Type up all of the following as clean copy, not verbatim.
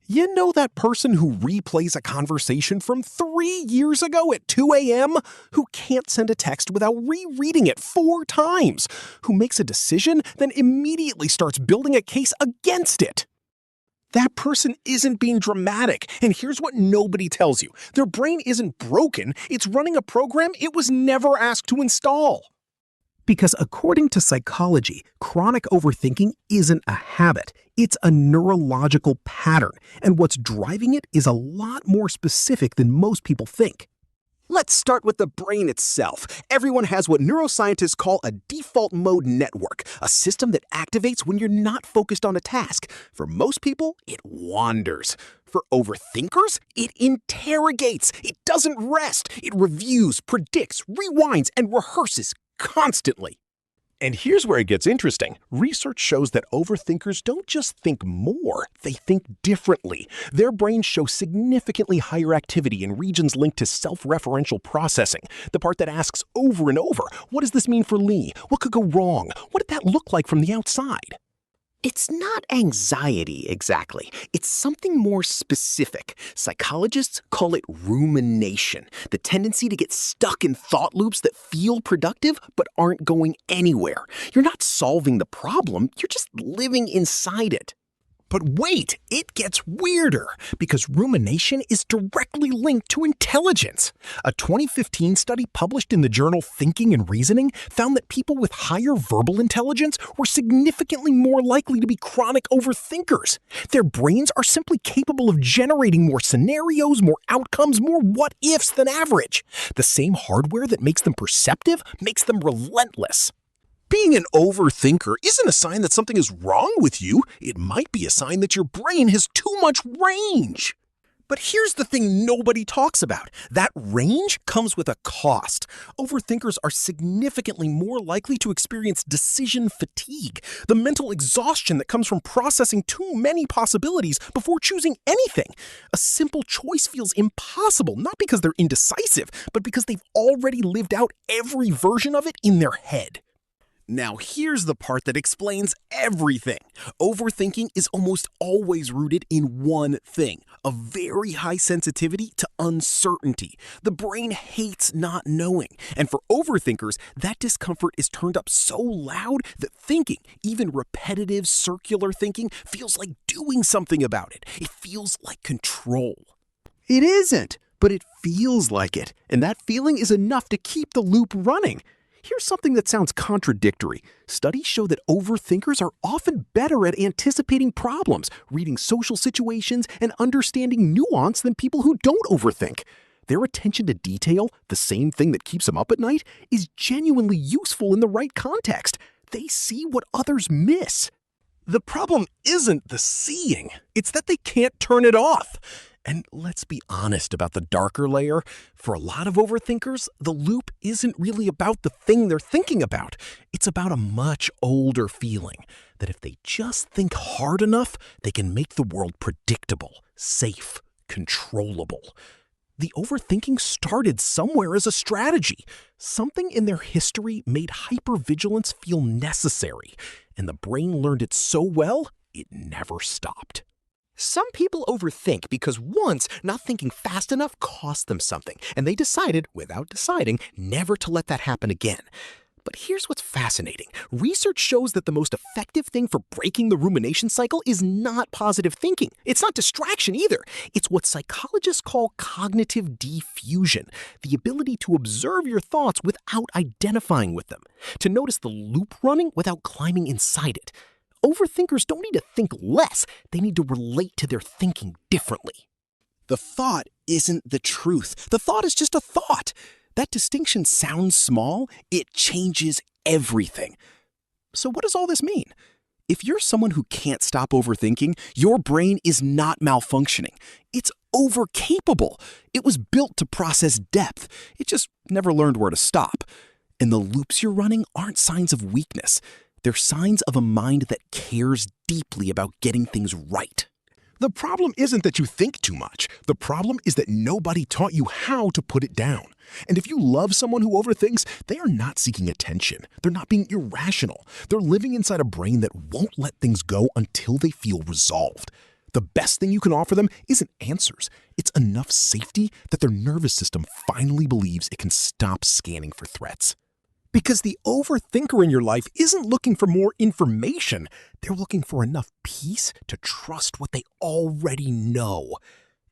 You know that person who replays a conversation from 3 years ago at 2 a.m.? Who can't send a text without rereading it 4 times? Who makes a decision, then immediately starts building a case against it? That person isn't being dramatic, and here's what nobody tells you. Their brain isn't broken, it's running a program it was never asked to install. Because according to psychology, chronic overthinking isn't a habit. It's a neurological pattern, and what's driving it is a lot more specific than most people think. Let's start with the brain itself. Everyone has what neuroscientists call a default mode network, a system that activates when you're not focused on a task. For most people, it wanders. For overthinkers, it interrogates. It doesn't rest. It reviews, predicts, rewinds, and rehearses constantly. And here's where it gets interesting. Research shows that overthinkers don't just think more, they think differently. Their brains show significantly higher activity in regions linked to self-referential processing, the part that asks over and over, what does this mean for Lee? What could go wrong? What did that look like from the outside? It's not anxiety exactly. It's something more specific. Psychologists call it rumination, the tendency to get stuck in thought loops that feel productive but aren't going anywhere. You're not solving the problem, you're just living inside it. But wait, it gets weirder, because rumination is directly linked to intelligence. A 2015 study published in the journal Thinking and Reasoning found that people with higher verbal intelligence were significantly more likely to be chronic overthinkers. Their brains are simply capable of generating more scenarios, more outcomes, more what-ifs than average. The same hardware that makes them perceptive makes them relentless. Being an overthinker isn't a sign that something is wrong with you. It might be a sign that your brain has too much range. But here's the thing nobody talks about. That range comes with a cost. Overthinkers are significantly more likely to experience decision fatigue, the mental exhaustion that comes from processing too many possibilities before choosing anything. A simple choice feels impossible, not because they're indecisive, but because they've already lived out every version of it in their head. Now here's the part that explains everything. Overthinking is almost always rooted in one thing, a very high sensitivity to uncertainty. The brain hates not knowing, and for overthinkers, that discomfort is turned up so loud that thinking, even repetitive circular thinking, feels like doing something about it. It feels like control. It isn't, but it feels like it, and that feeling is enough to keep the loop running. Here's something that sounds contradictory. Studies show that overthinkers are often better at anticipating problems, reading social situations, and understanding nuance than people who don't overthink. Their attention to detail, the same thing that keeps them up at night, is genuinely useful in the right context. They see what others miss. The problem isn't the seeing, it's that they can't turn it off. And let's be honest about the darker layer. For a lot of overthinkers, the loop isn't really about the thing they're thinking about. It's about a much older feeling that if they just think hard enough, they can make the world predictable, safe, controllable. The overthinking started somewhere as a strategy. Something in their history made hypervigilance feel necessary, and the brain learned it so well, it never stopped. Some people overthink because once not thinking fast enough cost them something, and they decided, without deciding, never to let that happen again. But here's what's fascinating. Research shows that the most effective thing for breaking the rumination cycle is not positive thinking. It's not distraction either. It's what psychologists call cognitive diffusion, the ability to observe your thoughts without identifying with them, to notice the loop running without climbing inside it. Overthinkers don't need to think less, they need to relate to their thinking differently. The thought isn't the truth. The thought is just a thought. That distinction sounds small, it changes everything. So what does all this mean? If you're someone who can't stop overthinking, your brain is not malfunctioning. It's overcapable. It was built to process depth. It just never learned where to stop. And the loops you're running aren't signs of weakness. They're signs of a mind that cares deeply about getting things right. The problem isn't that you think too much. The problem is that nobody taught you how to put it down. And if you love someone who overthinks, they are not seeking attention. They're not being irrational. They're living inside a brain that won't let things go until they feel resolved. The best thing you can offer them isn't answers. It's enough safety that their nervous system finally believes it can stop scanning for threats. Because the overthinker in your life isn't looking for more information. They're looking for enough peace to trust what they already know.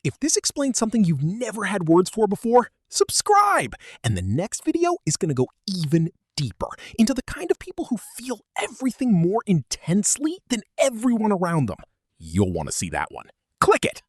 If this explains something you've never had words for before, subscribe! And the next video is going to go even deeper into the kind of people who feel everything more intensely than everyone around them. You'll want to see that one. Click it!